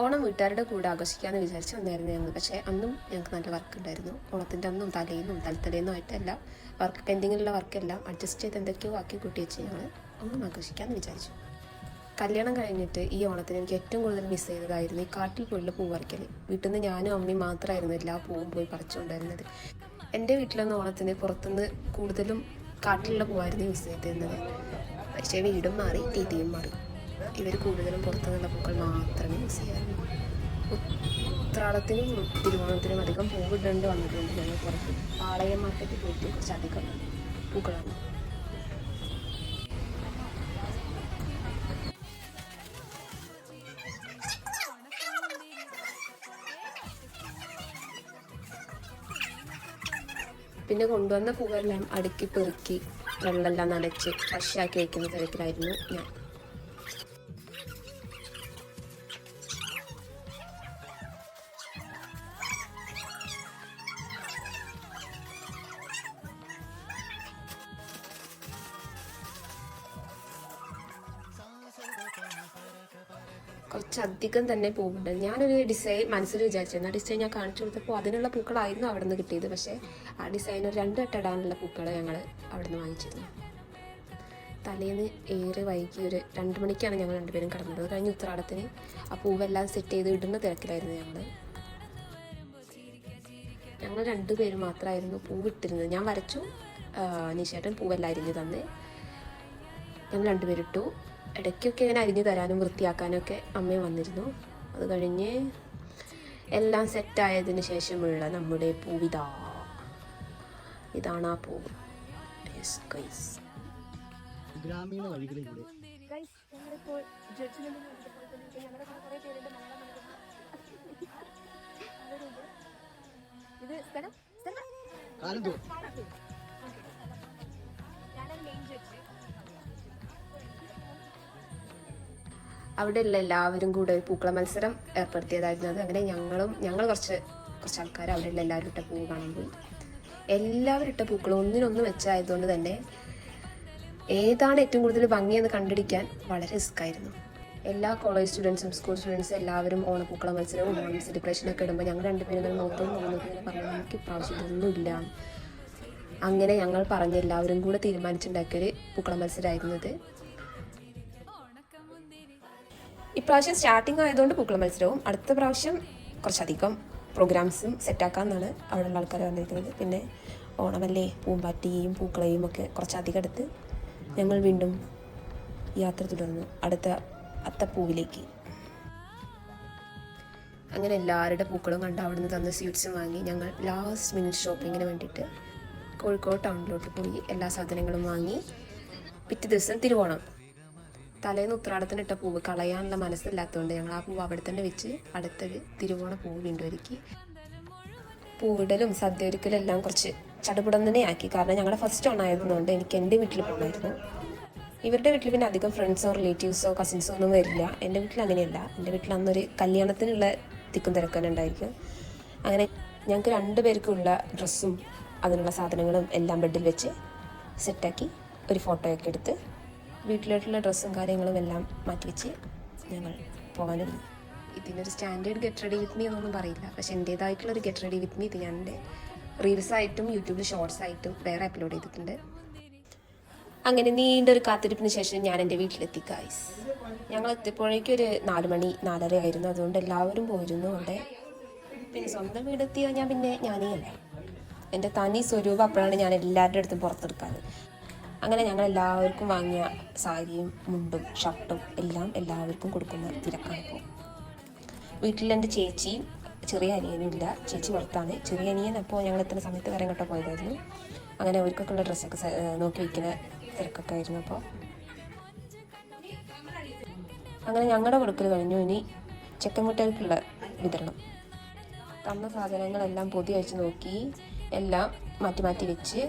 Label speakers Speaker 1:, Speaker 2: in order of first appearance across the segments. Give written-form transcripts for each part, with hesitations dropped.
Speaker 1: ഓണം വീട്ടുകാരുടെ കൂടെ ആഘോഷിക്കാമെന്ന് വിചാരിച്ച് വന്നായിരുന്നു ഞങ്ങൾ. പക്ഷേ അന്നും ഞങ്ങൾക്ക് നല്ല വർക്ക് ഉണ്ടായിരുന്നു. ഓണത്തിൻ്റെ അന്നും തലേന്നും തലത്തലേന്നും ആയിട്ടല്ല, വർക്ക് പെൻഡിങ്ങിലുള്ള വർക്കെല്ലാം അഡ്ജസ്റ്റ് ചെയ്ത് എന്തൊക്കെയോ ആക്കി കൂട്ടി വെച്ച് ഞങ്ങൾ ഓണം ആഘോഷിക്കാമെന്ന് വിചാരിച്ചു. കല്യാണം കഴിഞ്ഞിട്ട് ഈ ഓണത്തിന് എനിക്ക് ഏറ്റവും കൂടുതൽ മിസ് ചെയ്തതായിരുന്നു ഈ കാട്ടിൽ പോയുള്ള പൂ പറിക്കൽ. വീട്ടിൽ നിന്ന് ഞാനും അമ്മയും മാത്രമായിരുന്നു എല്ലാ പൂവും പോയി പറിച്ചുകൊണ്ടിരുന്നത്. എൻ്റെ വീട്ടിലൊന്നും ഓണത്തിന് പുറത്തുനിന്ന് കൂടുതലും കാട്ടിലുള്ള പൂവായിരുന്നു യൂസ് ചെയ്തിരുന്നത്. പക്ഷേ വീടും മാറി, രീതിയും മാറി. ഇവർ കൂടുതലും പുറത്തുനിന്നുള്ള പൂക്കൾ മാത്രമേ യൂസ് ചെയ്യാറുള്ളൂ. ഉത്രാടത്തിനും തിരുവോണത്തിനും അധികം പൂവിടേണ്ടി വന്നിട്ടുണ്ട്. ഞങ്ങൾ പുറത്ത് പാളയം മാർക്കറ്റിൽ പോയിട്ട് കുറച്ചധികം പൂക്കളാണ്. പിന്നെ കൊണ്ടുവന്ന പൂവെല്ലാം അടുക്കി പെറുക്കി വെള്ളമെല്ലാം നനച്ച് ഫ്രഷാക്കി വയ്ക്കുന്ന തിരക്കിലായിരുന്നു ഞാൻ. കുറച്ചധികം തന്നെ പൂവുണ്ട്. ഞാനൊരു ഡിസൈൻ മനസ്സിൽ വിചാരിച്ചിരുന്നു. ആ ഡിസൈൻ ഞാൻ കാണിച്ചു കൊടുത്തപ്പോൾ അതിനുള്ള പൂക്കളായിരുന്നു അവിടെ നിന്ന് കിട്ടിയത്. പക്ഷേ ആ ഡിസൈൻ ഒരു 2 വട്ടം ഇടാനുള്ള പൂക്കൾ ഞങ്ങൾ അവിടെ നിന്ന് വാങ്ങിച്ചിരുന്നു. തലേന്ന് ഏറെ വൈകി ഒരു 2 മണിക്കാണ് ഞങ്ങൾ രണ്ടുപേരും കിടന്നത്. കഴിഞ്ഞ ഉത്രാടത്തിന് ആ പൂവെല്ലാം സെറ്റ് ചെയ്ത് ഇടുന്ന തിരക്കിലായിരുന്നു ഞങ്ങൾ 2 പേര് മാത്രമായിരുന്നു പൂവിട്ടിരുന്നത്. ഞാൻ വരച്ചു, നിശേട്ടൻ പൂവെല്ലാം അരിഞ്ഞ് തന്ന് ഞങ്ങൾ 2 പേരിട്ടു. ഇടയ്ക്കൊക്കെ ഇങ്ങനെ അരിഞ്ഞു തരാനും വൃത്തിയാക്കാനും ഒക്കെ അമ്മയും വന്നിരുന്നു. അത് കഴിഞ്ഞ് എല്ലാം സെറ്റായതിന് ശേഷമുള്ള നമ്മുടെ പൂവിതാ. ഇതാണ് ആ പൂവ്.
Speaker 2: ഗ്രാമീണ വഴികളിലൂടെ
Speaker 1: അവിടെയുള്ള എല്ലാവരും കൂടെ ഒരു പൂക്കള മത്സരം ഏർപ്പെടുത്തിയതായിരുന്നു അത്. അങ്ങനെ ഞങ്ങൾ കുറച്ച് ആൾക്കാർ അവിടെയുള്ള എല്ലാവരും ഇട്ട പൂവ് കാണാൻ പോയി. എല്ലാവരും ഇട്ട പൂക്കളും ഒന്നിനൊന്ന് വെച്ചായതുകൊണ്ട് തന്നെ ഏതാണ് ഏറ്റവും കൂടുതൽ ഭംഗിയെന്ന് കണ്ടുപിടിക്കാൻ വളരെ റിസ്ക്കായിരുന്നു. എല്ലാ കോളേജ് സ്റ്റുഡൻസും സ്കൂൾ സ്റ്റുഡൻസും എല്ലാവരും ഓണപ്പൂക്കള മത്സരവും ഓണം സെലിബ്രേഷനൊക്കെ ഇടുമ്പോൾ ഞങ്ങൾ 2 പേരും നോക്കുന്നു പറഞ്ഞു നമുക്ക് ഇപ്രാവശ്യം ഇതൊന്നുമില്ല. അങ്ങനെ ഞങ്ങൾ പറഞ്ഞ് എല്ലാവരും കൂടെ തീരുമാനിച്ചുണ്ടാക്കിയൊരു പൂക്കള മത്സരമായിരുന്നത്. ഇപ്രാവശ്യം സ്റ്റാർട്ടിങ് ആയതുകൊണ്ട് പൂക്കള മത്സരവും, അടുത്ത പ്രാവശ്യം കുറച്ചധികം പ്രോഗ്രാംസും സെറ്റാക്കാമെന്നാണ് അവിടെയുള്ള ആൾക്കാർ വന്നിരിക്കുന്നത്. പിന്നെ ഓണമല്ലേ, പൂമ്പാറ്റിയും പൂക്കളയും ഒക്കെ കുറച്ചധികം എടുത്ത് ഞങ്ങൾ വീണ്ടും യാത്ര തുടർന്നു അടുത്ത അത്തപ്പൂവിലേക്ക്. അങ്ങനെ എല്ലാവരുടെ പൂക്കളും കണ്ട് അവിടെ നിന്ന് തന്ന സ്വീറ്റ്സും വാങ്ങി ഞങ്ങൾ ലാസ്റ്റ് മിനിറ്റ് ഷോപ്പിങ്ങിന് വേണ്ടിയിട്ട് കോഴിക്കോട് ടൗണിലോട്ട് പോയി എല്ലാ സാധനങ്ങളും വാങ്ങി. പിറ്റേ ദിവസം തിരുവോണം. തലേന്ന് ഉത്രാടത്തിന് ഇട്ട പൂവ് കളയാനുള്ള മനസ്സില്ലാത്തതുകൊണ്ട് ഞങ്ങൾ ആ പൂവ് അവിടെ തന്നെ വെച്ച് അടുത്തൊരു തിരുവോണ പൂവ് വീണ്ടും ഒരുക്കി. പൂവിടലും സദ്യ ഒരുക്കലും എല്ലാം കുറച്ച് ചടുപുടന്നെ ആക്കി. കാരണം ഞങ്ങളുടെ ഫസ്റ്റ് ഓണായതുകൊണ്ട് എനിക്ക് എൻ്റെ വീട്ടിൽ പോകണമായിരുന്നു. ഇവരുടെ വീട്ടിൽ പിന്നെ അധികം ഫ്രണ്ട്സോ റിലേറ്റീവ്സോ കസിൻസോ ഒന്നും വരില്ല. എൻ്റെ വീട്ടിൽ അങ്ങനെയല്ല. എൻ്റെ വീട്ടിൽ അന്നൊരു കല്യാണത്തിനുള്ള തിക്കും തിരക്കാനും ഉണ്ടായിരിക്കും. അങ്ങനെ ഞങ്ങൾക്ക് 2 പേർക്കുള്ള ഡ്രസ്സും അതിനുള്ള സാധനങ്ങളും എല്ലാം ബെഡിൽ വെച്ച് സെറ്റാക്കി ഒരു ഫോട്ടോയൊക്കെ എടുത്ത് വീട്ടിലോട്ടുള്ള ഡ്രസ്സും കാര്യങ്ങളും എല്ലാം മാറ്റിവെച്ച് ഞങ്ങൾ പോകാനൊരുങ്ങി. ഇതിനൊരു standard get ready with me എന്നൊന്നും പറയില്ല. പക്ഷെ എൻ്റേതായിട്ടുള്ളൊരു ഗെറ്റ് റെഡി വിത്ത് മീ ഇത് ഞാൻ എൻ്റെ റീൽസായിട്ടും യൂട്യൂബിൽ ഷോർട്സ് ആയിട്ടും വേറെ അപ്ലോഡ് ചെയ്തിട്ടുണ്ട്. അങ്ങനെ നീണ്ടൊരു കാത്തിരിപ്പിന് ശേഷം ഞാൻ എൻ്റെ വീട്ടിലെത്തി ഗൈസ്. ഞങ്ങൾ എത്തിയപ്പോഴേക്കും ഒരു 4 മണി 4:30 ആയിരുന്നു. അതുകൊണ്ട് എല്ലാവരും പോയിരുന്നു അവിടെ. പിന്നെ സ്വന്തം വീടെത്തി കഴിഞ്ഞാൽ പിന്നെ ഞാനേ അല്ല, എൻ്റെ തനി സ്വരൂപം അപ്പോഴാണ് ഞാൻ എല്ലാവരുടെ അടുത്തും പുറത്തെടുക്കാറ്. അങ്ങനെ ഞങ്ങൾ എല്ലാവർക്കും വാങ്ങിയ സാരിയും മുണ്ടും ഷർട്ടും എല്ലാം എല്ലാവർക്കും കൊടുക്കുന്ന തിരക്കാണിപ്പോൾ. വീട്ടിൽ എൻ്റെ ചേച്ചിയും ചെറിയ അനിയനും ഇല്ല. ചേച്ചി പുറത്താണ്. ചെറിയ അനിയൻ അപ്പോൾ ഞങ്ങൾ എത്തുന്ന സമയത്ത് വേറെ എങ്ങോട്ടോ പോയതായിരുന്നു. അങ്ങനെ അവർക്കൊക്കെ ഉള്ള ഡ്രസ്സൊക്കെ നോക്കി വയ്ക്കുന്ന തിരക്കൊക്കെ ആയിരുന്നു. അപ്പോൾ അങ്ങനെ ഞങ്ങളുടെ കൊടുക്കൽ കഴിഞ്ഞു. ഇനി ചെക്കൻമുട്ടകൾക്കുള്ള വിതരണം. തന്ന സാധനങ്ങളെല്ലാം പൊതി അഴിച്ച് നോക്കി എല്ലാം മാറ്റി മാറ്റി വെച്ച്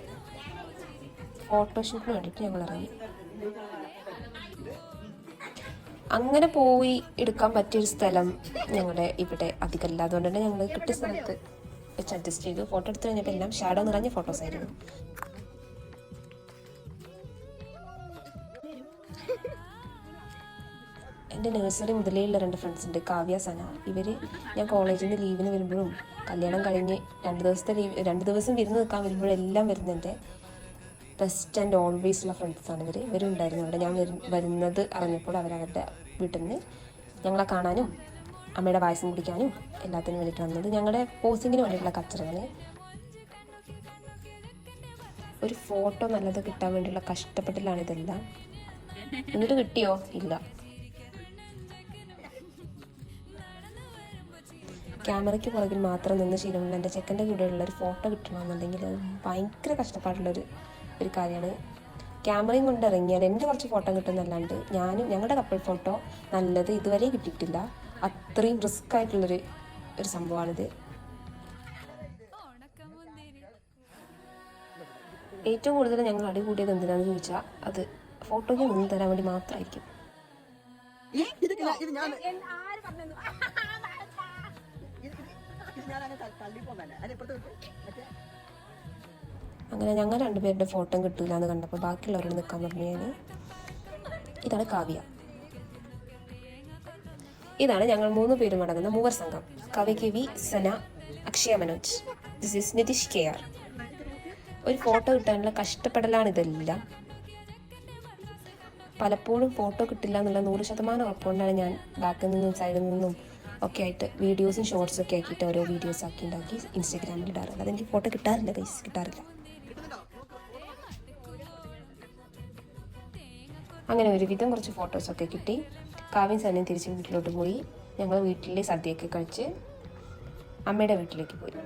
Speaker 1: ഫോട്ടോഷൂട്ടിന് വേണ്ടിയിട്ട് ഞങ്ങൾ ഇറങ്ങി. അങ്ങനെ പോയി എടുക്കാൻ പറ്റിയൊരു സ്ഥലം ഞങ്ങളുടെ ഇവിടെ അധികമല്ല. അതുകൊണ്ട് തന്നെ ഞങ്ങൾ കിട്ടിയ സ്ഥലത്ത് വെച്ച് അഡ്ജസ്റ്റ് ചെയ്തു. ഫോട്ടോ എടുത്ത് കഴിഞ്ഞപ്പോൾ എല്ലാം ഷാഡോ നിറഞ്ഞ ഫോട്ടോസായിരുന്നു. എൻ്റെ നഴ്സറി മുതലേ ഉള്ള 2 ഫ്രണ്ട്സ് ഉണ്ട്, കാവ്യ, സന. ഇവർ ഞാൻ കോളേജിൽ നിന്ന് ലീവിന് വരുമ്പോഴും കല്യാണം കഴിഞ്ഞ് 2 ദിവസം വിരുന്ന് നിൽക്കാൻ വരുമ്പോഴും എല്ലാം വരുന്നതിൻ്റെ ബെസ്റ്റ് ആൻഡ് ഓൾവേസ് ഉള്ള ഫ്രണ്ട്സാണ് ഇവർ. ഇവരുണ്ടായിരുന്നു അവിടെ. ഞാൻ വരുന്നത് അറിഞ്ഞപ്പോൾ അവരവരുടെ വീട്ടിൽ നിന്ന് ഞങ്ങളെ കാണാനും അമ്മയുടെ പായസം കുടിക്കാനും എല്ലാത്തിനും വേണ്ടിയിട്ട് വന്നത്. ഞങ്ങളുടെ പോസ്റ്റിങ്ങിന് വേണ്ടിയിട്ടുള്ള കച്ചറകൾ. ഒരു ഫോട്ടോ നല്ലത് കിട്ടാൻ വേണ്ടിയുള്ള കഷ്ടപ്പെട്ടിലാണ് ഇതെല്ലാം. എന്നിട്ട് കിട്ടിയോ? ഇല്ല. ക്യാമറയ്ക്ക് പുറകിൽ മാത്രം നിന്ന് ശീലമുള്ള എൻ്റെ ചെക്കൻ്റെ കൂടെയുള്ള ഒരു ഫോട്ടോ കിട്ടണമെന്നുണ്ടെങ്കിൽ അത് ഭയങ്കര കഷ്ടപ്പാടുള്ളൊരു കാര്യമാണ്. ക്യാമറയും കൊണ്ട് ഇറങ്ങിയാൽ എൻ്റെ കുറച്ച് ഫോട്ടോ കിട്ടുന്നല്ലാണ്ട് ഞങ്ങളുടെ കപ്പിൾ ഫോട്ടോ നല്ലത് ഇതുവരെ കിട്ടിയിട്ടില്ല. അത്രയും റിസ്ക് ആയിട്ടുള്ളൊരു സംഭവമാണിത്. ഏറ്റവും കൂടുതൽ ഞങ്ങൾ അടി കൂടിയത് എന്തിനാണെന്ന് ചോദിച്ചാൽ അത് ഫോട്ടോയ്ക്ക് നിന്ന് തരാൻ വേണ്ടി മാത്രമായിരിക്കും. അങ്ങനെ ഞങ്ങൾ 2 പേരുടെ ഫോട്ടോ കിട്ടില്ല എന്ന് കണ്ടപ്പോൾ ബാക്കിയുള്ളവരോട് നിൽക്കാൻ പറഞ്ഞു. ഇതാണ് കാവ്യ. ഇതാണ് ഞങ്ങൾ 3 പേരും അടങ്ങുന്ന മൂവർ സംഘം. Kavya KV, Sana, Akshaya Manoj. This is Nitish KR. ഒരു ഫോട്ടോ കിട്ടാനുള്ള കഷ്ടപ്പെടലാണ് ഇതെല്ലാം. പലപ്പോഴും ഫോട്ടോ കിട്ടില്ല എന്നുള്ള 100% ഉറപ്പുകൊണ്ടാണ് ഞാൻ ബാക്കിൽ നിന്നും സൈഡിൽ നിന്നും ഒക്കെ ആയിട്ട് വീഡിയോസും ഷോർട്സും ഒക്കെ ആക്കിയിട്ട് ഓരോ വീഡിയോസ് ആക്കി ഉണ്ടാക്കി ഇൻസ്റ്റാഗ്രാമിൽ ഇടാറുണ്ട്. അതെനിക്ക് ഫോട്ടോ കിട്ടാറില്ല ഗൈസ്, കിട്ടാറില്ല. അങ്ങനെ ഒരുവിധം കുറച്ച് ഫോട്ടോസൊക്കെ കിട്ടി. കാവ്യം സനയും തിരിച്ച് വീട്ടിലോട്ട് പോയി. ഞങ്ങൾ വീട്ടിലെ സദ്യയൊക്കെ കഴിച്ച് അമ്മയുടെ വീട്ടിലേക്ക് പോയി.